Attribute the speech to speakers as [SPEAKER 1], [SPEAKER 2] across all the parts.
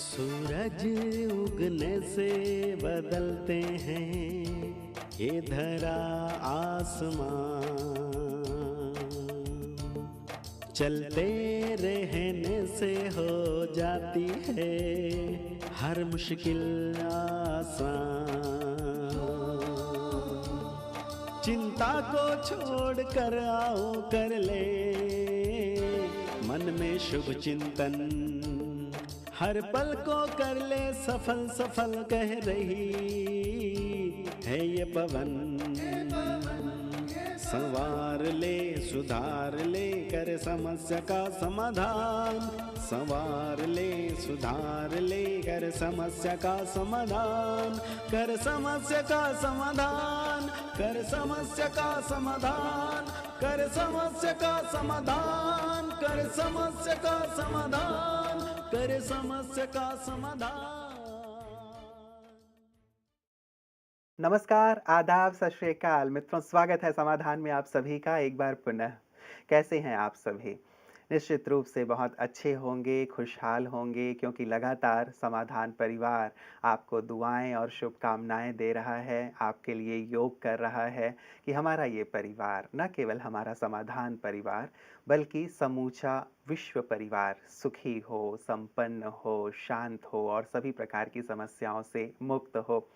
[SPEAKER 1] सूरज उगने से बदलते हैं ये धरा आसमां, चलते रहने से हो जाती है हर मुश्किल आसान। चिंता को छोड़ कर आओ कर ले मन में शुभ चिंतन, हर पल को कर ले सफल सफल कह रही है ये पवन। संवार ले सुधार ले कर समस्या का समाधान, संवार ले सुधार ले कर समस्या का समाधान, कर समस्या का समाधान, कर समस्या का समाधान, कर समस्या का समाधान, कर समस्या का समाधान, कर समस्या का समाधान।
[SPEAKER 2] नमस्कार, आदाब, सत श्री अकाल मित्रों, स्वागत है समाधान में आप सभी का एक बार पुनः। कैसे हैं आप सभी? निश्चित रूप से बहुत अच्छे होंगे, खुशहाल होंगे, क्योंकि लगातार समाधान परिवार आपको दुआएं और शुभकामनाएं दे रहा है, आपके लिए योग कर रहा है कि हमारा ये परिवार, न केवल हमारा समाधान परिवार बल्कि समूचा विश्व परिवार सुखी हो, संपन्न हो, शांत हो और सभी प्रकार की समस्याओं से मुक्त हो।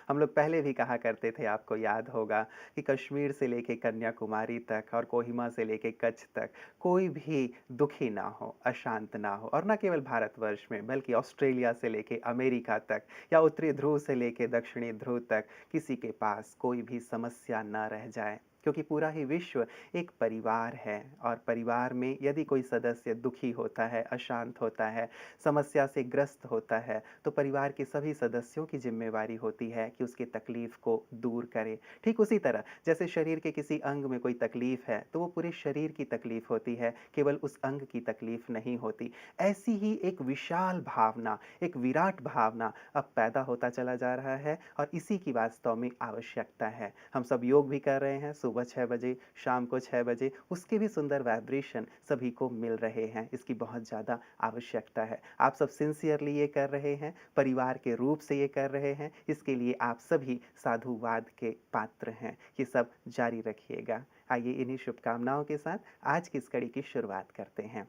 [SPEAKER 2] हम लोग पहले भी कहा करते थे, आपको याद होगा कि कश्मीर से लेके कन्याकुमारी तक और कोहिमा से लेके कच्छ तक कोई भी दुखी ना हो, अशांत ना हो, और न केवल भारतवर्ष में बल्कि ऑस्ट्रेलिया से लेके अमेरिका तक या उत्तरी ध्रुव से लेके दक्षिणी ध्रुव तक किसी के पास कोई भी समस्या न रह जाए, क्योंकि पूरा ही विश्व एक परिवार है। और परिवार में यदि कोई सदस्य दुखी होता है, अशांत होता है, समस्या से ग्रस्त होता है, तो परिवार के सभी सदस्यों की जिम्मेवारी होती है कि उसकी तकलीफ को दूर करें। ठीक उसी तरह जैसे शरीर के किसी अंग में कोई तकलीफ है तो वो पूरे शरीर की तकलीफ होती है, केवल उस अंग की तकलीफ नहीं होती। ऐसी ही एक विशाल भावना, एक विराट भावना अब पैदा होता चला जा रहा है और इसी की वास्तव में आवश्यकता है। हम सब योग भी कर रहे हैं, सुबह 6 बजे, शाम को 6 बजे, उसके भी सुंदर वाइब्रेशन सभी को मिल रहे हैं। इसकी बहुत ज़्यादा आवश्यकता है। आप सब सिंसियरली ये कर रहे हैं, परिवार के रूप से ये कर रहे हैं, इसके लिए आप सभी साधुवाद के पात्र हैं। ये सब जारी रखिएगा। आइए इन्हीं शुभकामनाओं के साथ आज की इस कड़ी की शुरुआत करते हैं।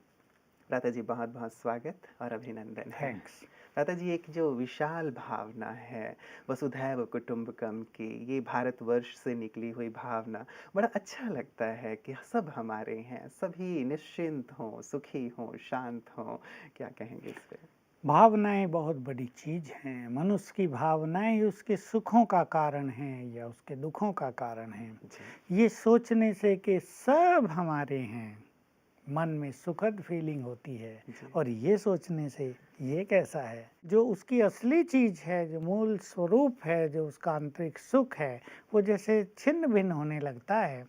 [SPEAKER 2] राधा जी, बहुत बहुत स्वागत और अभिनंदन है।
[SPEAKER 3] थैंक्स।
[SPEAKER 2] राधा जी, एक जो विशाल भावना है वसुधैव कुटुंबकम की, ये भारतवर्ष से निकली हुई भावना, बड़ा अच्छा लगता है कि सब हमारे हैं, सभी निश्चिंत हों, सुखी हों, शांत हों। क्या कहेंगे इस पे?
[SPEAKER 3] भावनाएं बहुत बड़ी चीज हैं। मनुष्य की भावनाएं ही उसके सुखों का कारण हैं या उसके दुखों का कारण हैं।
[SPEAKER 2] जी,
[SPEAKER 3] ये सोचने से कि सब हमारे हैं, मन में सुखद फीलिंग होती है।
[SPEAKER 2] जी,
[SPEAKER 3] और ये सोचने से ये कैसा है, जो उसकी असली चीज है, जो मूल स्वरूप है, जो उसका आंतरिक सुख है, वो जैसे छिन्न भिन्न होने लगता है।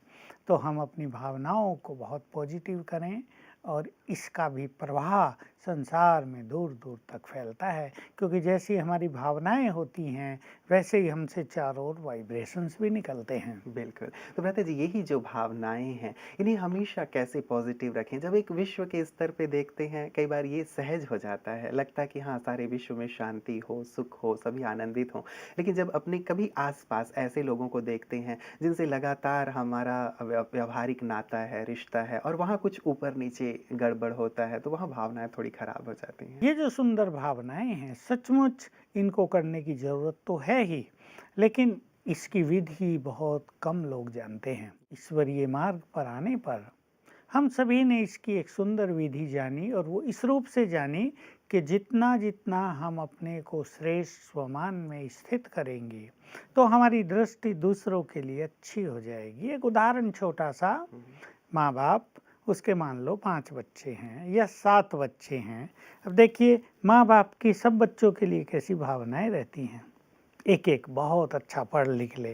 [SPEAKER 3] तो हम अपनी भावनाओं को बहुत पॉजिटिव करें और इसका भी प्रवाह संसार में दूर दूर तक फैलता है, क्योंकि जैसी हमारी भावनाएं होती हैं वैसे ही हमसे चारों ओर वाइब्रेशंस भी निकलते हैं।
[SPEAKER 2] बिल्कुल। तो भ्राता जी, यही जो भावनाएं हैं, इन्हें हमेशा कैसे पॉजिटिव रखें? जब एक विश्व के स्तर पे देखते हैं, कई बार ये सहज हो जाता है, लगता है कि हाँ, सारे विश्व में शांति हो, सुख हो, सभी आनंदित हों। लेकिन जब अपने कभी आसपास ऐसे लोगों को देखते हैं जिनसे लगातार हमारा व्यावहारिक नाता है, रिश्ता है, और वहाँ कुछ ऊपर नीचे गड़बड़ होता है, तो वहाँ भावनाएं थोड़ी खराब हो जाती हैं।
[SPEAKER 3] ये जो सुंदर भावनाएं हैं, सचमुच इनको करने की जरूरत तो है ही, लेकिन इसकी विधि बहुत कम लोग जानते हैं। ईश्वरीय मार्ग पर आने पर हम सभी ने इसकी एक सुंदर विधि जानी, और वो इस रूप से जानी कि जितना जितना हम अपने को श्रेष्ठ स्वमान में स्थित करेंगे तो हमारी दृष्टि दूसरों के लिए अच्छी हो जाएगी। एक उदाहरण छोटा सा, माँ बाप, उसके मान लो 5 बच्चे हैं या 7 बच्चे हैं। अब देखिए, माँ बाप की सब बच्चों के लिए कैसी भावनाएं रहती हैं। एक एक बहुत अच्छा पढ़ लिख ले,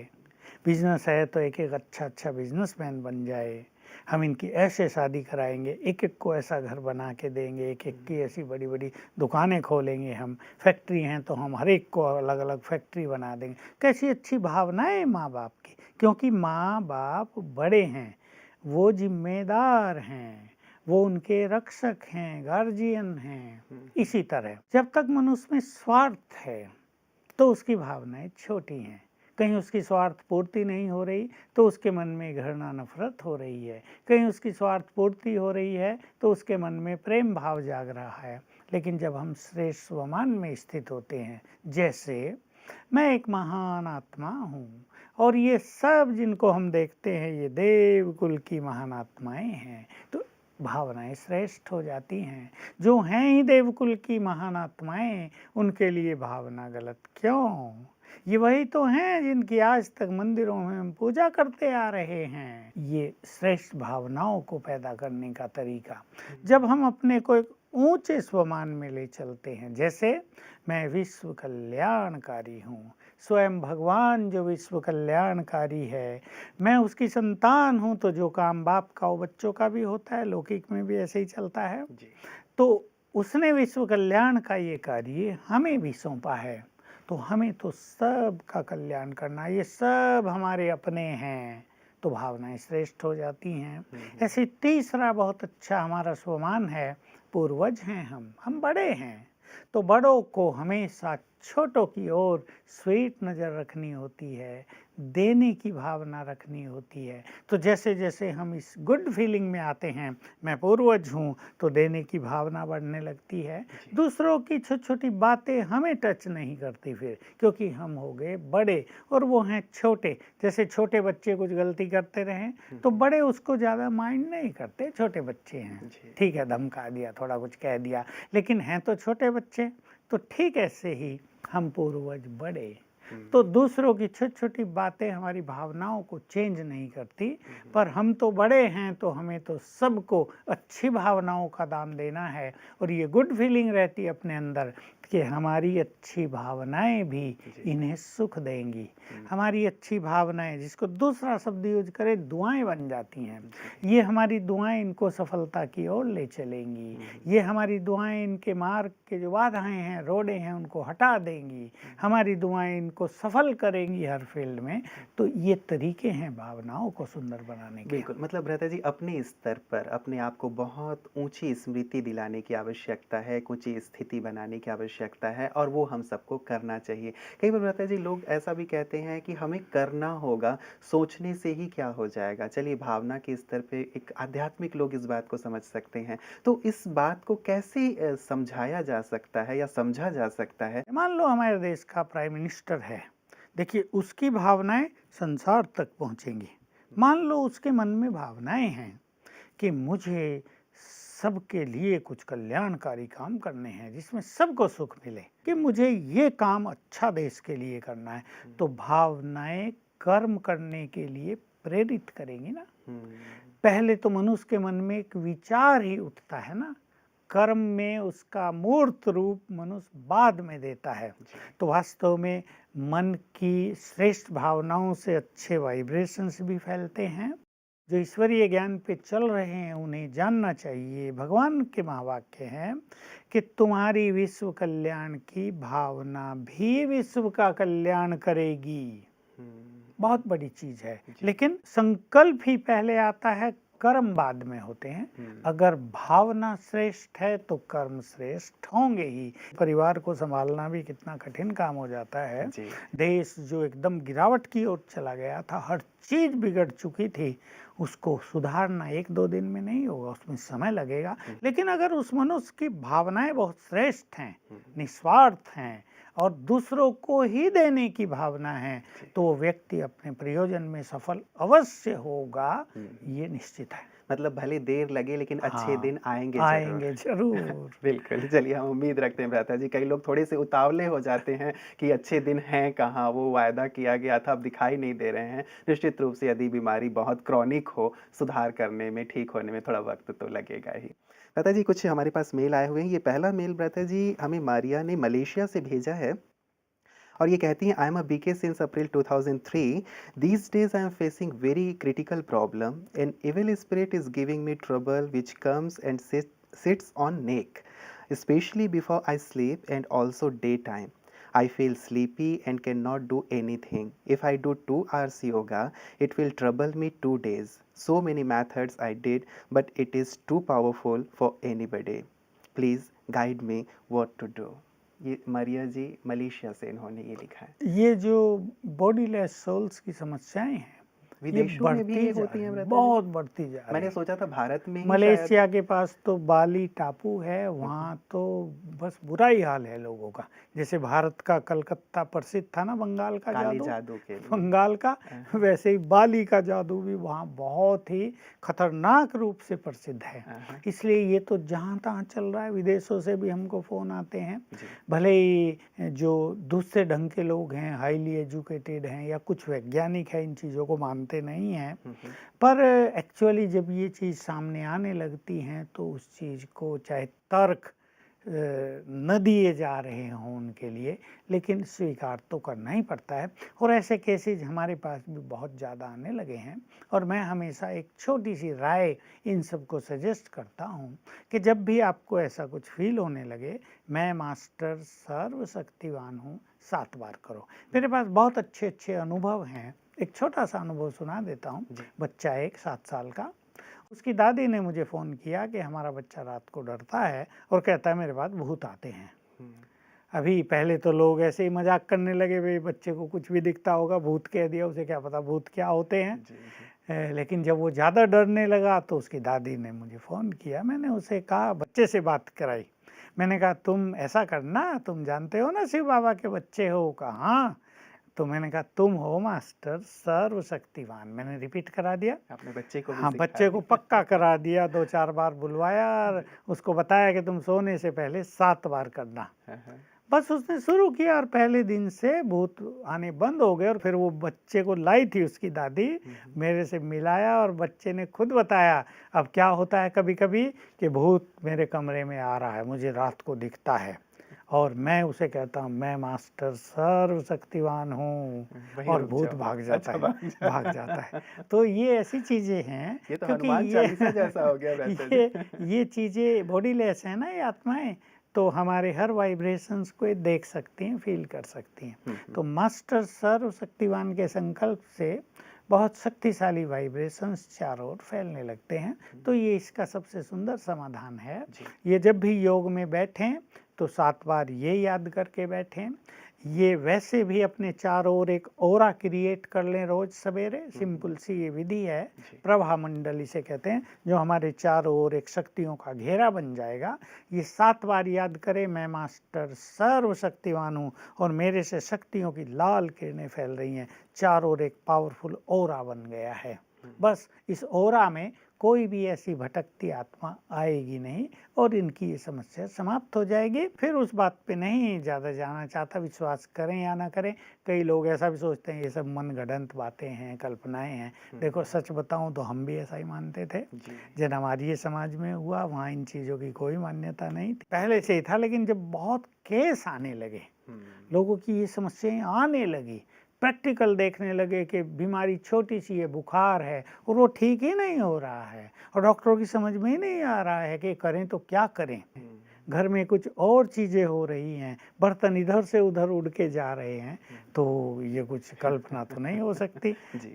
[SPEAKER 3] बिजनेस है तो एक एक अच्छा बिजनेसमैन बन जाए, हम इनकी ऐसे शादी कराएंगे, एक एक को ऐसा घर बना के देंगे, एक एक की ऐसी बड़ी बड़ी दुकानें खोलेंगे, हम फैक्ट्री हैं तो हम हर एक को अलग अलग फैक्ट्री बना देंगे। कैसी अच्छी भावनाएं माँ बाप की, क्योंकि माँ बाप बड़े हैं, वो जिम्मेदार हैं, वो उनके रक्षक हैं, गार्जियन हैं। इसी तरह जब तक मनुष्य में स्वार्थ है तो उसकी भावनाएं छोटी हैं। कहीं उसकी स्वार्थ पूर्ति नहीं हो रही तो उसके मन में घृणा नफरत हो रही है, कहीं उसकी स्वार्थ पूर्ति हो रही है तो उसके मन में प्रेम भाव जाग रहा है। लेकिन जब हम श्रेष्ठ स्वमान में स्थित होते हैं, जैसे मैं एक महान आत्मा हूँ और ये सब जिनको हम देखते हैं ये देवकुल की महान आत्माएं हैं, तो भावनाएं श्रेष्ठ हो जाती हैं। जो हैं ही देवकुल की महान आत्माएं, उनके लिए भावना गलत क्यों? ये वही तो हैं जिनकी आज तक मंदिरों में हम पूजा करते आ रहे हैं। ये श्रेष्ठ भावनाओं को पैदा करने का तरीका, जब हम अपने को एक ऊंचे स्वमान में ले चलते हैं, जैसे मैं विश्व कल्याणकारी हूँ, स्वयं भगवान जो विश्व कल्याणकारी है, मैं उसकी संतान हूँ, तो जो काम बाप का वो बच्चों का भी होता है, लौकिक में भी ऐसे ही चलता है। तो उसने विश्व कल्याण का ये कार्य हमें भी सौंपा है, तो हमें तो सब का कल्याण करना, ये सब हमारे अपने हैं, तो भावनाएं श्रेष्ठ हो जाती हैं। ऐसे तीसरा बहुत अच्छा हमारा स्वमान है, पूर्वज हैं हम बड़े हैं, तो बड़ों को हमेशा छोटों की ओर स्वीट नज़र रखनी होती है, देने की भावना रखनी होती है। तो जैसे जैसे हम इस गुड फीलिंग में आते हैं, मैं पूर्वज हूँ, तो देने की भावना बढ़ने लगती है। दूसरों की छोटी छोटी बातें हमें टच नहीं करती फिर, क्योंकि हम हो गए बड़े और वो हैं छोटे। जैसे छोटे बच्चे कुछ गलती करते रहें तो बड़े उसको ज़्यादा माइंड नहीं करते, छोटे बच्चे हैं, ठीक है, धमका दिया, थोड़ा कुछ कह दिया, लेकिन हैं तो छोटे बच्चे। तो ठीक ऐसे ही हम पूर्वज बड़े, तो दूसरों की छोटी छोटी बातें हमारी भावनाओं को चेंज नहीं करती, पर हम तो बड़े हैं, तो हमें तो सबको अच्छी भावनाओं का दान देना है। और ये गुड फीलिंग रहती है अपने अंदर कि हमारी अच्छी भावनाएं भी इन्हें सुख देंगी। हमारी अच्छी भावनाएं, जिसको दूसरा शब्द यूज करें, दुआएं बन जाती हैं। ये हमारी दुआएं इनको सफलता की ओर ले चलेंगी। ये हमारी दुआएं इनके मार्ग के जो बाधाएं हैं, रोड़े हैं, उनको हटा देंगी। हमारी दुआएं इनको सफल करेंगी हर फील्ड में। तो ये तरीके हैं भावनाओं को सुंदर बनाने के।
[SPEAKER 2] बिल्कुल, मतलब भ्राता जी अपने स्तर पर अपने आप को बहुत ऊंची स्मृति दिलाने की आवश्यकता है, एक ऊंची स्थिति बनाने की आवश्यकता है, और वो हम सबको करना चाहिए। कई बार भ्राता जी लोग ऐसा भी कहते हैं कि हमें करना होगा, सोचने से ही क्या हो जाएगा। चलिए भावना के स्तर पे एक आध्यात्मिक लोग इस बात को समझ सकते हैं, तो इस बात को कैसे समझाया जा सकता है या समझा जा सकता है?
[SPEAKER 3] मान लो हमारे देश का प्राइम मिनिस्टर है, देखिए उसकी भावनाएं संसार तक पहुंचेंगी। मान लो उसके मन में भावनाएं हैं कि मुझे सबके लिए कुछ कल्याणकारी काम करने हैं जिसमें सबको सुख मिले, कि मुझे ये काम अच्छा देश के लिए करना है, तो भावनाएं कर्म करने के लिए प्रेरित करेंगी ना। पहले तो मनुष्य के मन में एक विचार ही उठता है ना, कर्म में उसका मूर्त रूप मनुष्य बाद में देता है। तो वास्तव में मन की श्रेष्ठ भावनाओं से अच्छे वाइब्रेशंस भी फैलते हैं। जो ईश्वरीय ज्ञान पे चल रहे हैं उन्हें जानना चाहिए, भगवान के महावाक्य हैं कि तुम्हारी विश्व कल्याण की भावना भी विश्व का कल्याण करेगी। बहुत बड़ी चीज है, लेकिन संकल्प ही पहले आता है, कर्म बाद में होते हैं। अगर भावना श्रेष्ठ है तो कर्म श्रेष्ठ होंगे ही। परिवार को संभालना भी कितना कठिन काम हो जाता है। देश जो एकदम गिरावट की ओर चला गया था, हर चीज बिगड़ चुकी थी, उसको सुधारना 1-2 दिन में नहीं होगा, उसमें समय लगेगा। लेकिन अगर उस मनुष्य की भावनाएं बहुत श्रेष्ठ हैं, निस्वार्थ हैं और दूसरों को ही देने की भावना है, तो वो व्यक्ति अपने प्रयोजन में सफल अवश्य होगा, ये निश्चित है।
[SPEAKER 2] मतलब भले देर लगे लेकिन अच्छे दिन आएंगे
[SPEAKER 3] जरूर।
[SPEAKER 2] बिल्कुल, चलिए हम उम्मीद रखते हैं भ्राता जी। कई लोग थोड़े से उतावले हो जाते हैं कि अच्छे दिन हैं कहाँ, वो वायदा किया गया था अब दिखाई नहीं दे रहे हैं। निश्चित रूप से यदि बीमारी बहुत क्रॉनिक हो, सुधार करने में, ठीक होने में थोड़ा वक्त तो लगेगा ही। भ्राता जी कुछ हमारे पास मेल आए हुए हैं। ये पहला मेल भ्राता जी हमें मारिया ने मलेशिया से भेजा है और ये कहती हैं, I am a BK since April 2003. These days I am facing very critical problem. An evil spirit is giving me trouble which comes and sits on neck, especially before I sleep and also daytime. I feel sleepy and cannot do anything. If I do 2 hours yoga, it will trouble me 2 days. So many methods I did, but it is too powerful for anybody. Please guide me what to do. ये मरिया जी Malaysia से इन्होंने ये लिखा है।
[SPEAKER 3] ये जो bodiless souls की समस्याएं हैं ये
[SPEAKER 2] विदेशों में भी
[SPEAKER 3] बढ़ती
[SPEAKER 2] ये
[SPEAKER 3] जा
[SPEAKER 2] होती
[SPEAKER 3] रही
[SPEAKER 2] हैं
[SPEAKER 3] हैं,
[SPEAKER 2] व्रता जी?
[SPEAKER 3] बहुत बढ़ती जा रही
[SPEAKER 2] मैंने
[SPEAKER 3] है।
[SPEAKER 2] सोचा था भारत में ही शायद।
[SPEAKER 3] मलेशिया के पास तो बाली टापू है, वहाँ तो बस बुरा ही हाल है लोगों का। जैसे भारत का कलकत्ता प्रसिद्ध था ना बंगाल का
[SPEAKER 2] काली
[SPEAKER 3] जादू,
[SPEAKER 2] जादू के लिए।
[SPEAKER 3] बंगाल का, वैसे ही बाली का जादू भी वहाँ बहुत ही खतरनाक रूप से प्रसिद्ध है। इसलिए ये तो जहाँ तहाँ चल रहा है, विदेशों से भी हमको फ़ोन आते हैं।
[SPEAKER 2] जी।
[SPEAKER 3] भले ही जो दूसरे ढंग के लोग हैं, हाईली एजुकेटेड हैं या कुछ वैज्ञानिक हैं, इन चीज़ों को मानते नहीं हैं, पर एक्चुअली जब ये चीज़ सामने आने लगती हैं तो उस चीज़ को चाहे तर्क न दिए जा रहे हों उनके लिए, लेकिन स्वीकार तो करना ही पड़ता है। और ऐसे केसेस हमारे पास भी बहुत ज़्यादा आने लगे हैं और मैं हमेशा एक छोटी सी राय इन सबको सजेस्ट करता हूँ कि जब भी आपको ऐसा कुछ फील होने लगे, मैं मास्टर सर्वशक्तिवान हूँ 7 बार करो। मेरे पास बहुत अच्छे अच्छे अनुभव हैं। एक छोटा सा अनुभव सुना देता हूँ। बच्चा एक 7 साल का, उसकी दादी ने मुझे फ़ोन किया कि हमारा बच्चा रात को डरता है और कहता है मेरे पास भूत आते हैं। अभी पहले तो लोग ऐसे ही मजाक करने लगे, भाई बच्चे को कुछ भी दिखता होगा भूत कह दिया, उसे क्या पता भूत क्या होते हैं। लेकिन जब वो ज़्यादा डरने लगा तो उसकी दादी ने मुझे फ़ोन किया। मैंने उसे कहा, बच्चे से बात कराई। मैंने कहा तुम ऐसा करना, तुम जानते हो ना शिव बाबा के बच्चे हो? कहा हाँ। तो मैंने कहा तुम हो मास्टर सर्वशक्तिवान। मैंने रिपीट करा दिया
[SPEAKER 2] अपने बच्चे को भी
[SPEAKER 3] हाँ,
[SPEAKER 2] सिखा
[SPEAKER 3] बच्चे को पक्का करा दिया। 2-4 बार बुलवाया और उसको बताया कि तुम सोने से पहले 7 बार करना। बस उसने शुरू किया और पहले दिन से भूत आने बंद हो गए। और फिर वो बच्चे को लाई थी उसकी दादी, मेरे से मिलाया और बच्चे ने खुद बताया अब क्या होता है कभी कभी कि भूत मेरे कमरे में आ रहा है, मुझे रात को दिखता है और मैं उसे कहता हूँ मैं मास्टर सर्वशक्तिवान हूँ और भूत भाग जाता है, भाग जाता है। तो ये ऐसी चीजें हैं,
[SPEAKER 2] ये तो
[SPEAKER 3] क्योंकि
[SPEAKER 2] हनुमान चालीसा जैसा हो गया वैसे।
[SPEAKER 3] ये चीजें बॉडीलेस है ना, ये आत्माएं, तो हमारे हर वाइब्रेशंस को ये देख सकती हैं, फील कर सकती हैं। तो मास्टर सर्वशक्तिवान के संकल्प से बहुत शक्तिशाली वाइब्रेशंस चारों ओर फैलने लगते हैं। तो ये इसका सबसे सुंदर समाधान है। ये जब भी योग में बैठें तो 7 बार ये याद करके बैठें। ये वैसे भी अपने चारों ओर एक ऑरा क्रिएट कर लें रोज सवेरे। सिंपल सी ये विधि है, प्रभा मंडल इसे कहते हैं, जो हमारे चारों ओर एक शक्तियों का घेरा बन जाएगा। ये 7 बार याद करें, मैं मास्टर सर्वशक्तिवान हूँ और मेरे से शक्तियों की लाल किरणें फैल रही हैं, चारों ओर एक पावरफुल ऑरा बन गया है। बस इस ऑरा में कोई भी ऐसी भटकती आत्मा आएगी नहीं और इनकी ये समस्या समाप्त हो जाएगी। फिर उस बात पे नहीं ज़्यादा जाना चाहता, विश्वास करें या ना करें। कई लोग ऐसा भी सोचते हैं ये सब मनगढ़ंत बातें हैं, कल्पनाएं हैं। देखो सच बताऊं तो हम भी ऐसा ही मानते थे। जब हमारी समाज में हुआ वहाँ इन चीज़ों की कोई मान्यता नहीं थी, पहले से ही था। लेकिन जब बहुत केस आने लगे, लोगों की ये समस्याएं आने लगी, प्रैक्टिकल देखने लगे कि बीमारी छोटी सी है, बुखार है और वो ठीक ही नहीं हो रहा है और डॉक्टरों की समझ में ही नहीं आ रहा है कि करें तो क्या करें। घर में कुछ और चीज़ें हो रही हैं, बर्तन इधर से उधर उड़ के जा रहे हैं, तो ये कुछ कल्पना तो नहीं हो सकती।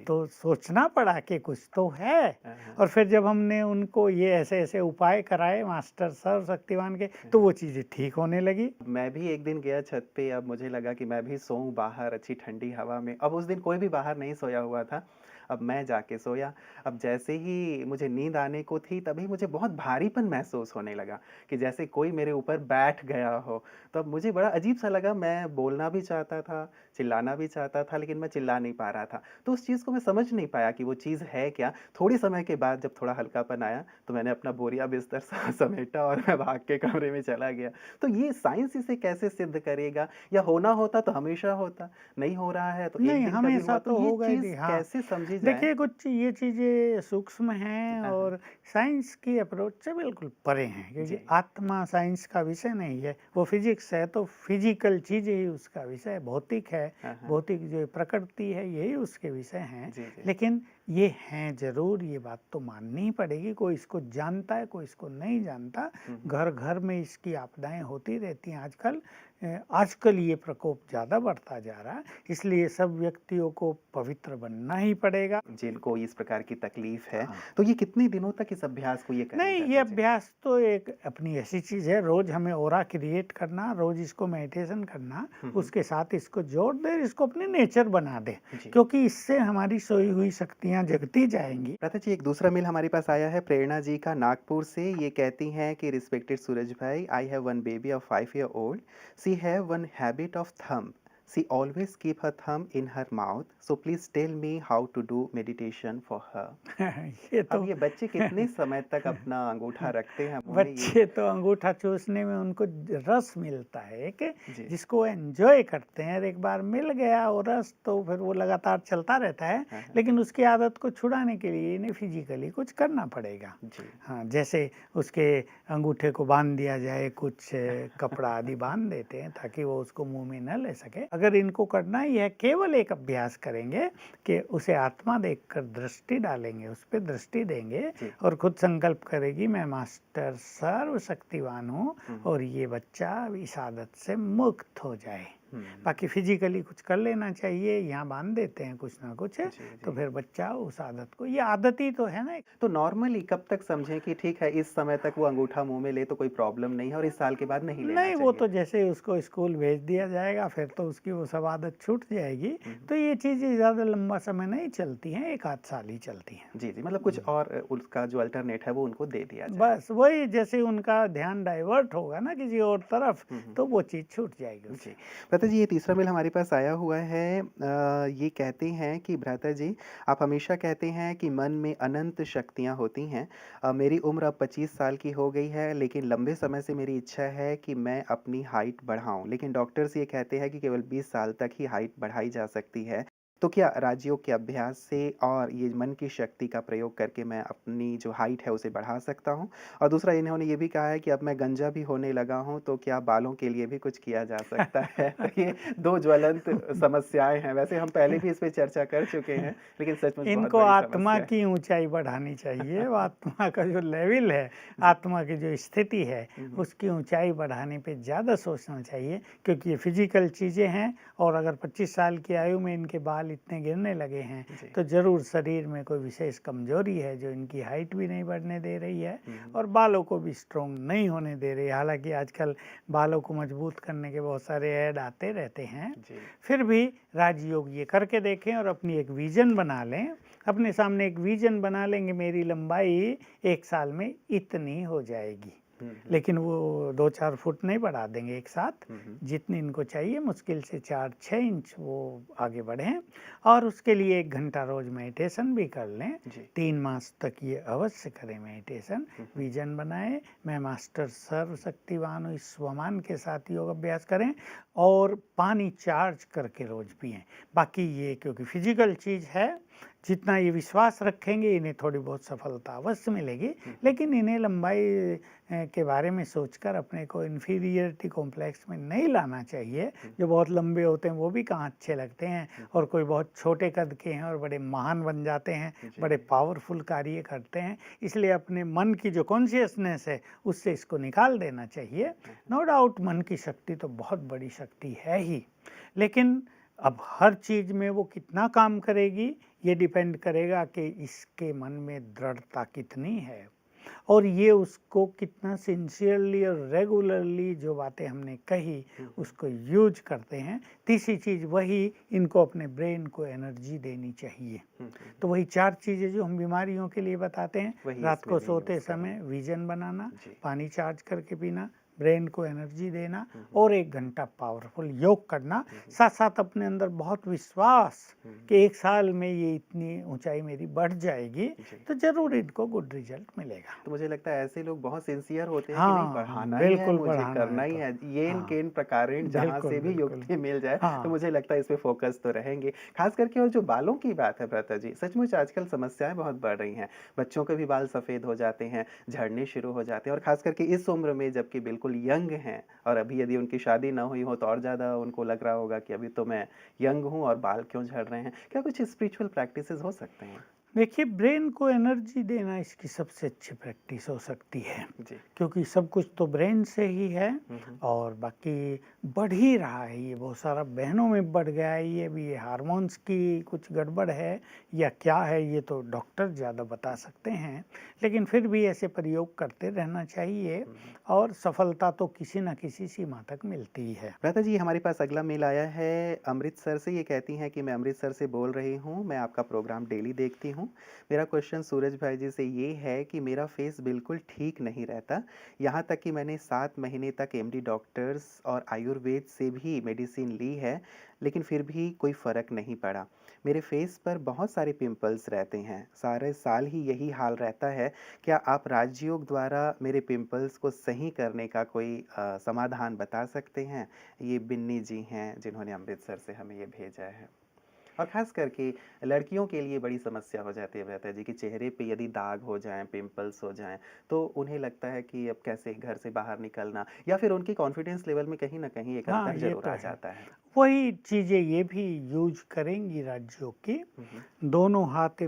[SPEAKER 3] तो सोचना पड़ा कि कुछ तो है। और फिर जब हमने उनको ये ऐसे ऐसे उपाय कराए मास्टर सर्वशक्तिवान के, तो वो चीज़ें ठीक होने लगी।
[SPEAKER 2] मैं भी एक दिन गया छत पे, अब मुझे लगा कि मैं भी सोऊं बाहर अच्छी ठंडी हवा में। अब उस दिन कोई भी बाहर नहीं सोया हुआ था, अब मैं जाके सोया। अब जैसे ही मुझे नींद आने को थी तभी मुझे बहुत भारीपन महसूस होने लगा कि जैसे कोई मेरे ऊपर बैठ गया हो। तो अब मुझे बड़ा अजीब सा लगा। मैं बोलना भी चाहता था, चिल्लाना भी चाहता था, लेकिन मैं चिल्ला नहीं पा रहा था। तो उस चीज़ को मैं समझ नहीं पाया कि वो चीज़ है क्या। थोड़ी समय के बाद जब थोड़ा हल्कापन आया तो मैंने अपना बोरिया बिस्तर समेटा और मैं भाग के कमरे में चला गया। तो ये साइंस इसे कैसे सिद्ध करेगा? या होना होता तो हमेशा होता, नहीं हो रहा है तो एक
[SPEAKER 3] नहीं,
[SPEAKER 2] दिन कभी
[SPEAKER 3] हमेशा
[SPEAKER 2] हुआ,
[SPEAKER 3] तो
[SPEAKER 2] ये
[SPEAKER 3] होगा ही
[SPEAKER 2] चीज़
[SPEAKER 3] नहीं। हाँ,
[SPEAKER 2] कैसे समझी जाए?
[SPEAKER 3] देखिए कुछ ये चीज़ें सूक्ष्म हैं और साइंस की अप्रोच से बिल्कुल परे हैं, क्योंकि आत्मा साइंस का विषय नहीं है। वो फिजिक्स है तो फिजिकल चीज़ें ही उसका विषय है, भौतिक है, भौतिक जो प्रकृति है यही उसके विषय हैं। लेकिन ये हैं ज़रूर, ये बात तो माननी ही पड़ेगी। कोई इसको जानता है, कोई इसको नहीं जानता। घर-घर में इसकी आपदाएँ होती रहती हैं आजकल। आजकल ये प्रकोप ज़्यादा बढ़ता जा रहा है, इसलिए सब व्यक्तियों को पवित्र बनना ही पड़ेगा।
[SPEAKER 2] जिनको इस प्रकार की तकलीफ है,
[SPEAKER 3] हाँ।
[SPEAKER 2] तो ये कितने दिनों तक इस अभ्यास को ये
[SPEAKER 3] नहीं,
[SPEAKER 2] करनी
[SPEAKER 3] ये
[SPEAKER 2] चाहिए?
[SPEAKER 3] अभ्यास तो एक अपनी ऐसी चीज़ है, रोज़ हमें ऑरा क्रिएट करना, रोज़ इसको मेडिटेशन करना, उसके साथ इसको जोड़ दें, इसको अपनी नेचर बना दें,
[SPEAKER 2] जी।
[SPEAKER 3] क्योंकि इससे हमारी सोई हुई शक्तियाँ जगती जाएँगी।
[SPEAKER 2] प्रथा जी, एक दूसरा मेल हमारे पास आया है प्रेरणा जी का नागपुर से। ये कहती हैं कि रिस्पेक्टेड सूरज भाई, I have one baby of 5 year old. She have one habit of thumb. She always keep her thumb in her mouth, so please tell me how to do meditation for her.
[SPEAKER 3] ये
[SPEAKER 2] अब
[SPEAKER 3] तो
[SPEAKER 2] ये बच्चे कितने समय तक अपना अंगूठा रखते हैं मुंह में?
[SPEAKER 3] बच्चे तो अंगूठा चूसने में उनको रस मिलता है एक,
[SPEAKER 2] जी।
[SPEAKER 3] जिसको एंजॉय करते हैं। और एक बार मिल गया वो रस तो फिर वो लगातार चलता रहता है।
[SPEAKER 2] हाँ।
[SPEAKER 3] लेकिन उसकी आदत को छुड़ाने के लिए इन्हें फिजिकली कुछ करना पड़ेगा।
[SPEAKER 2] जी।
[SPEAKER 3] हाँ, जैसे उसके अंगूठे को बांध दिया जाए, कुछ कपड़ा आदि बांध देते हैं ताकि वो उसको मुंह में न ले सके। अगर इनको करना ही है, केवल एक अभ्यास करेंगे कि उसे आत्मा देखकर दृष्टि डालेंगे, उस पर दृष्टि देंगे
[SPEAKER 2] जी।
[SPEAKER 3] और खुद संकल्प करेगी मैं मास्टर सर्वशक्तिवान हूँ और ये बच्चा इस आदत से मुक्त हो जाए। बाकी फिजिकली कुछ कर लेना चाहिए, यहाँ बांध देते हैं कुछ ना कुछ, तो फिर बच्चा उस आदत को, ये आदत ही तो है ना।
[SPEAKER 2] तो नॉर्मली कब तक समझें कि ठीक है इस समय तक वो अंगूठा मुंह में ले तो कोई प्रॉब्लम नहीं है और इस साल के बाद नहीं लेना
[SPEAKER 3] नहीं,
[SPEAKER 2] चाहिए?
[SPEAKER 3] वो तो जैसे ही उसको स्कूल भेज दिया जाएगा फिर तो उसकी वो सब आदत छूट जाएगी। तो ये चीज़ें ज़्यादा लंबा समय नहीं चलती हैं, 1 आध साल ही चलती हैं।
[SPEAKER 2] जी, जी, मतलब कुछ और उसका जो अल्टरनेट है वो उनको दे दिया जाए।
[SPEAKER 3] बस वही, जैसे उनका ध्यान डाइवर्ट होगा ना किसी और तरफ, तो वो चीज़ छूट जाएगी उससे।
[SPEAKER 2] जी। भ्राता जी, ये तीसरा मेल हमारे पास आया हुआ है। ये कहते हैं कि भ्राता जी, आप हमेशा कहते हैं कि मन में अनंत शक्तियाँ होती हैं। मेरी उम्र अब 25 साल की हो गई है, लेकिन लंबे समय से मेरी इच्छा है कि मैं अपनी हाइट बढ़ाऊँ। लेकिन डॉक्टर्स ये कहते हैं कि केवल 20 साल तक ही हाइट बढ़ाई जा सकती है। तो क्या राजयोग के अभ्यास से और ये मन की शक्ति का प्रयोग करके मैं अपनी जो हाइट है उसे बढ़ा सकता हूँ? और दूसरा, इन्होंने ये भी कहा है कि अब मैं गंजा भी होने लगा हूँ, तो क्या बालों के लिए भी कुछ किया जा सकता है? तो ये 2 ज्वलंत समस्याएँ हैं। वैसे हम पहले भी इस पे चर्चा कर चुके हैं, लेकिन सचमुच बहुत
[SPEAKER 3] इनको
[SPEAKER 2] बड़ी
[SPEAKER 3] आत्मा
[SPEAKER 2] समस्या है।
[SPEAKER 3] की ऊंचाई बढ़ानी चाहिए। वो आत्मा का जो लेवल है, आत्मा की जो स्थिति है, उसकी ऊंचाई बढ़ाने पे ज़्यादा सोचना चाहिए, क्योंकि ये फिजिकल चीज़ें हैं। और अगर 25 साल की आयु में इनके बाल इतने गिरने लगे हैं,
[SPEAKER 2] जी।
[SPEAKER 3] तो ज़रूर शरीर में कोई विशेष कमजोरी है जो इनकी हाइट भी नहीं बढ़ने दे रही है और बालों को भी स्ट्रॉन्ग नहीं होने दे रही है। हालांकि आजकल बालों को मजबूत करने के बहुत सारे ऐड आते रहते हैं।
[SPEAKER 2] जी।
[SPEAKER 3] फिर भी राजयोग ये करके देखें और अपनी एक विजन बना लें। अपने सामने एक विजन बना लेंगे, मेरी लंबाई 1 साल में इतनी हो जाएगी। लेकिन वो 2-4 फुट नहीं बढ़ा देंगे एक साथ, जितनी इनको चाहिए मुश्किल से 4-6 इंच वो आगे बढ़ें। और उसके लिए 1 घंटा रोज मेडिटेशन भी कर लें।
[SPEAKER 2] जी।
[SPEAKER 3] 3 मास तक ये अवश्य करें मेडिटेशन। विजन बनाएं, मैं मास्टर सर्वशक्तिवान हूँ, इस स्वमान के साथ योग अभ्यास करें और पानी चार्ज करके रोज पिएं। बाकी ये क्योंकि फिजिकल चीज़ है, जितना ये विश्वास रखेंगे इन्हें थोड़ी बहुत सफलता अवश्य मिलेगी। लेकिन इन्हें लंबाई के बारे में सोचकर अपने को इन्फीरियरिटी कॉम्प्लेक्स में नहीं लाना चाहिए। जो बहुत लंबे होते हैं वो भी कहाँ अच्छे लगते हैं, और कोई बहुत छोटे कद के हैं और बड़े महान बन जाते हैं, बड़े पावरफुल कार्य करते हैं। इसलिए अपने मन की जो कॉन्शियसनेस है उससे इसको निकाल देना चाहिए। नो डाउट मन की शक्ति तो बहुत बड़ी शक्ति है ही, लेकिन अब हर चीज़ में वो कितना काम करेगी ये डिपेंड करेगा कि इसके मन में दृढ़ता कितनी है और ये उसको कितना सिंसियरली और रेगुलरली जो बातें हमने कही उसको यूज करते हैं। तीसरी चीज़ वही, इनको अपने ब्रेन को एनर्जी देनी चाहिए। तो वही 4 चीज़ें जो हम बीमारियों के लिए बताते हैं, रात को सोते समय विजन बनाना, पानी चार्ज करके पीना, ब्रेन को एनर्जी देना और 1 घंटा पावरफुल योग करना। साथ साथ अपने अंदर बहुत विश्वास कि 1 साल में ये इतनी ऊंचाई मेरी बढ़ जाएगी, तो जरूर इनको गुड रिजल्ट मिलेगा।
[SPEAKER 2] तो मुझे लगता है ऐसे लोग बहुत सिंसियर होते हैं कि
[SPEAKER 3] हाँ,
[SPEAKER 2] नहीं, बढ़ाना ही है,
[SPEAKER 3] बिल्कुल
[SPEAKER 2] मुझे
[SPEAKER 3] बढ़ाना
[SPEAKER 2] करना
[SPEAKER 3] है
[SPEAKER 2] ही
[SPEAKER 3] तो।
[SPEAKER 2] है, येन
[SPEAKER 3] हाँ,
[SPEAKER 2] केन प्रकारेण जहाँ
[SPEAKER 3] बिल्कुल,
[SPEAKER 2] से भी
[SPEAKER 3] बिल्कुल।
[SPEAKER 2] युक्ति मिल जाए।
[SPEAKER 3] हाँ।
[SPEAKER 2] तो मुझे लगता है इस पे फोकस तो रहेंगे, खास करके। और जो बालों की बात है भ्राता जी, सचमुच आजकल समस्याएं बहुत बढ़ रही हैं। बच्चों के भी बाल सफ़ेद हो जाते हैं, झड़ने शुरू हो जाते हैं, और खास करके इस उम्र में जबकि बिल्कुल यंग हैं, और अभी यदि उनकी शादी ना हुई हो तो और ज़्यादा उनको लग रहा होगा कि अभी तो मैं यंग हूँ और बाल क्यों झड़ रहे हैं। क्या कुछ स्पिरिचुअल प्रैक्टिसेस हो सकते हैं?
[SPEAKER 3] देखिए, ब्रेन को एनर्जी देना इसकी सबसे अच्छी प्रैक्टिस हो सकती है,
[SPEAKER 2] जी।
[SPEAKER 3] क्योंकि सब कुछ तो ब्रेन से ही है
[SPEAKER 2] हुँ।
[SPEAKER 3] और बाकी बढ़ ही रहा है। ये बहुत सारा बहनों में बढ़ गया है, ये भी ये हार्मोन्स की कुछ गड़बड़ है या क्या है, ये तो डॉक्टर ज़्यादा बता सकते हैं। लेकिन फिर भी ऐसे प्रयोग करते रहना चाहिए और सफलता तो किसी न किसी सीमा तक मिलती ही है।
[SPEAKER 2] भ्राता जी, हमारे पास अगला मेल आया है अमृतसर से। ये कहती हैं कि मैं अमृतसर से बोल रही हूँ, मैं आपका प्रोग्राम डेली देखती हूँ। मेरा क्वेश्चन सूरज भाई जी से ये है कि मेरा फेस बिल्कुल ठीक नहीं रहता। यहाँ तक कि मैंने 7 महीने तक एमडी डॉक्टर्स और आयुर्वेद से भी मेडिसिन ली है, लेकिन फिर भी कोई फ़र्क नहीं पड़ा। मेरे फेस पर बहुत सारे पिंपल्स रहते हैं, सारे साल ही यही हाल रहता है। क्या आप राजयोग द्वारा मेरे पिंपल्स को सही करने का कोई समाधान बता सकते हैं? ये बिन्नी जी हैं जिन्होंने अमृतसर से हमें ये भेजा है। और ख़ास करके लड़कियों के लिए बड़ी समस्या हो जाती है भ्राता जी कि चेहरे पे यदि दाग हो जाएँ, पिंपल्स हो जाएँ, तो उन्हें लगता है कि अब कैसे घर से बाहर निकलना, या फिर उनकी कॉन्फिडेंस लेवल में कहीं न कहीं एक
[SPEAKER 3] हाँ,
[SPEAKER 2] अंतर
[SPEAKER 3] ये
[SPEAKER 2] ज़रूर
[SPEAKER 3] तो
[SPEAKER 2] आ
[SPEAKER 3] है।
[SPEAKER 2] जाता है।
[SPEAKER 3] वही चीज़ें ये भी यूज़ करेंगी राज्यों की।
[SPEAKER 2] हुँ, हुँ।
[SPEAKER 3] दोनों हाथ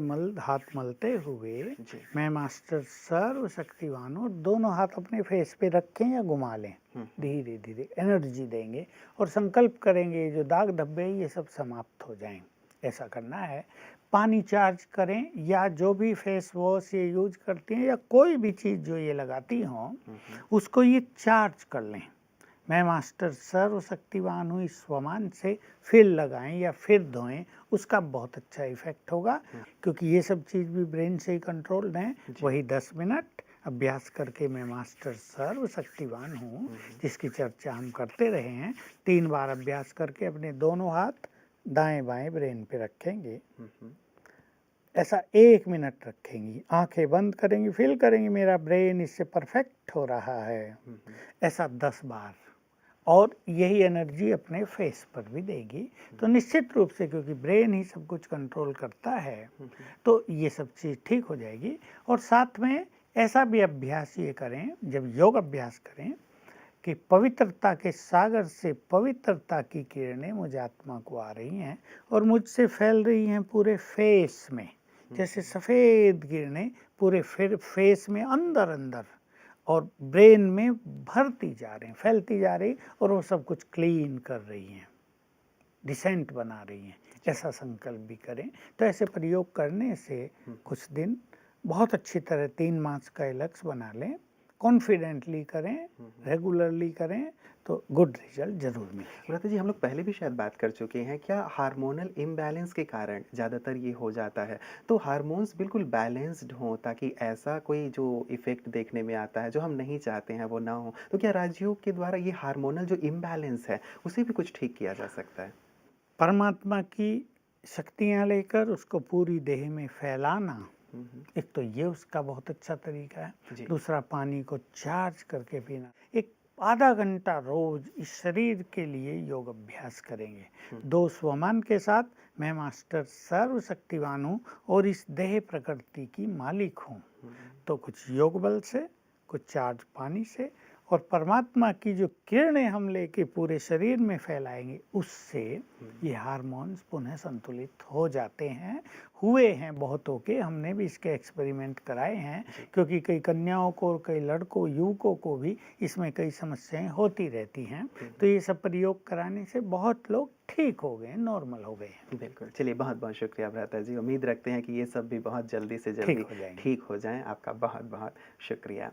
[SPEAKER 3] मलते हुए
[SPEAKER 2] जी।
[SPEAKER 3] मैं मास्टर सर्वशक्तिवान हूँ, दोनों हाथ अपने फेस पे रखें या घुमा लें।
[SPEAKER 2] हुँ, हुँ।
[SPEAKER 3] धीरे-धीरे एनर्जी देंगे और संकल्प करेंगे जो दाग धब्बे हैं ये सब समाप्त हो जाएँ। ऐसा करना है। पानी चार्ज करें या जो भी फेस वॉश ये यूज़ करती हैं या कोई भी चीज़ जो ये लगाती हों,
[SPEAKER 2] हुँ, हुँ।
[SPEAKER 3] उसको ये चार्ज कर लें। मैं मास्टर सर्वशक्तिवान हूँ, इस स्वमान से फिर लगाएं या फिर धोएं, उसका बहुत अच्छा इफेक्ट होगा। क्योंकि ये सब चीज़ भी ब्रेन से ही कंट्रोल्ड हैं।
[SPEAKER 2] जी।
[SPEAKER 3] वही 10 मिनट अभ्यास करके मैं मास्टर सर्वशक्तिवान हूँ, जिसकी चर्चा हम करते रहे हैं, 3 बार अभ्यास करके अपने दोनों हाथ दाएं बाएं ब्रेन पे रखेंगे।
[SPEAKER 2] हुँ, हुँ।
[SPEAKER 3] ऐसा 1 मिनट रखेंगी, आंखें बंद करेंगी, फील करेंगी मेरा ब्रेन इससे परफेक्ट हो रहा है।
[SPEAKER 2] हुँ, हुँ।
[SPEAKER 3] ऐसा 10 बार और यही एनर्जी अपने फेस पर भी देगी। तो निश्चित रूप से, क्योंकि ब्रेन ही सब कुछ कंट्रोल करता है,
[SPEAKER 2] हुँ, हुँ।
[SPEAKER 3] तो ये सब चीज़ ठीक हो जाएगी। और साथ में ऐसा भी अभ्यास ये करें, जब योग अभ्यास करें, कि पवित्रता के सागर से पवित्रता की किरणें मुझ आत्मा को आ रही हैं और मुझसे फैल रही हैं पूरे फेस में, जैसे सफ़ेद किरणें पूरे फेस में अंदर अंदर और ब्रेन में भरती जा रही, फैलती जा रही और वो सब कुछ क्लीन कर रही हैं, डिसेंट बना रही हैं। ऐसा संकल्प भी करें। तो ऐसे प्रयोग करने से कुछ दिन बहुत अच्छी तरह 3 मास का लक्ष्य बना लें, कॉन्फिडेंटली करें, रेगुलरली करें, तो गुड रिजल्ट ज़रूर मिलेगा।
[SPEAKER 2] भ्राता जी, हम लोग पहले भी शायद बात कर चुके हैं, क्या हार्मोनल इम्बैलेंस के कारण ज़्यादातर ये हो जाता है? तो हार्मोन्स बिल्कुल बैलेंस्ड हों ताकि ऐसा कोई जो इफ़ेक्ट देखने में आता है, जो हम नहीं चाहते हैं वो ना हो। तो क्या राजयोग के द्वारा ये हार्मोनल जो इम्बैलेंस है, उसे भी कुछ ठीक किया जा सकता है?
[SPEAKER 3] परमात्मा की शक्तियाँ लेकर उसको पूरी देह में फैलाना,
[SPEAKER 2] हुँ, हुँ।
[SPEAKER 3] एक तो ये उसका बहुत अच्छा तरीका है।
[SPEAKER 2] जी।
[SPEAKER 3] दूसरा, पानी को चार्ज करके पीना। एक आधा घंटा रोज इस शरीर के लिए योग अभ्यास करेंगे। 2 स्वमान के साथ, मैं मास्टर सर्वशक्तिवान हूँ और इस देह प्रकृति की मालिक हूँ। तो कुछ योग बल से, कुछ चार्ज पानी से और परमात्मा की जो किरणें हम लेके पूरे शरीर में फैलाएंगे, उससे ये हार्मोन्स पुनः संतुलित हो जाते हैं। हुए हैं बहुतों के, हमने भी इसके एक्सपेरिमेंट कराए हैं, क्योंकि कई कन्याओं को और कई लड़कों युवकों को भी इसमें कई समस्याएं होती रहती हैं। तो ये सब प्रयोग कराने से बहुत लोग ठीक हो गए, नॉर्मल हो गए हैं,
[SPEAKER 2] बिल्कुल। चलिए, बहुत-बहुत शुक्रिया भ्राता जी। उम्मीद रखते हैं कि ये सब भी बहुत जल्दी से
[SPEAKER 3] ठीक
[SPEAKER 2] जल्दी
[SPEAKER 3] हो जाएंगे।
[SPEAKER 2] ठीक हो जाएँ। आपका बहुत-बहुत शुक्रिया।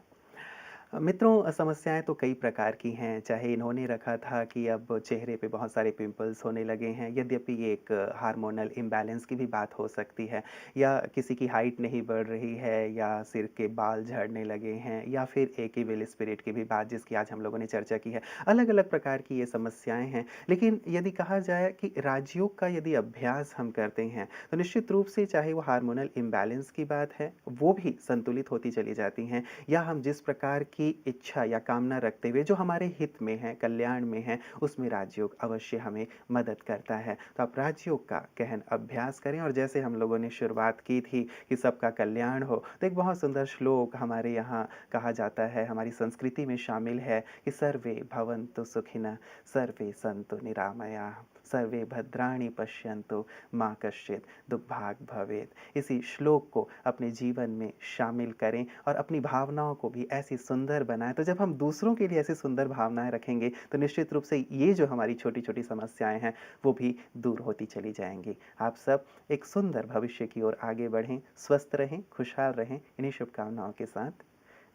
[SPEAKER 2] मित्रों, समस्याएँ तो कई प्रकार की हैं, चाहे इन्होंने रखा था कि अब चेहरे पे बहुत सारे पिंपल्स होने लगे हैं, यद्यपि ये एक हार्मोनल इम्बैलेंस की भी बात हो सकती है, या किसी की हाइट नहीं बढ़ रही है, या सिर के बाल झड़ने लगे हैं, या फिर एक इविल स्पिरिट की भी बात जिसकी आज हम लोगों ने चर्चा की है। अलग-अलग प्रकार की ये समस्याएँ हैं, लेकिन यदि कहा जाए कि राजयोग का यदि अभ्यास हम करते हैं, तो निश्चित रूप से चाहे वो हार्मोनल इम्बैलेंस की बात है, वो भी संतुलित होती चली जाती हैं, या हम जिस प्रकार की की इच्छा या कामना रखते हुए जो हमारे हित में है, कल्याण में है, उसमें राजयोग अवश्य हमें मदद करता है। तो आप राजयोग का गहन अभ्यास करें और जैसे हम लोगों ने शुरुआत की थी कि सबका कल्याण हो, तो एक बहुत सुंदर श्लोक हमारे यहाँ कहा जाता है, हमारी संस्कृति में शामिल है कि सर्वे भवन्तु सुखिनः, सर्वे सन्तु निरामयाः, सर्वे भद्राणि पश्यन्तु माँ कश्चित् दुर्भाग् भवेत्। इसी श्लोक को अपने जीवन में शामिल करें और अपनी भावनाओं को भी ऐसी सुंदर बनाएं। तो जब हम दूसरों के लिए ऐसी सुंदर भावनाएं रखेंगे तो निश्चित रूप से ये जो हमारी छोटी छोटी समस्याएं हैं वो भी दूर होती चली जाएंगी। आप सब एक सुंदर भविष्य की ओर आगे बढ़ें, स्वस्थ रहें, खुशहाल रहें। इन्हीं शुभकामनाओं के साथ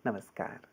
[SPEAKER 2] नमस्कार।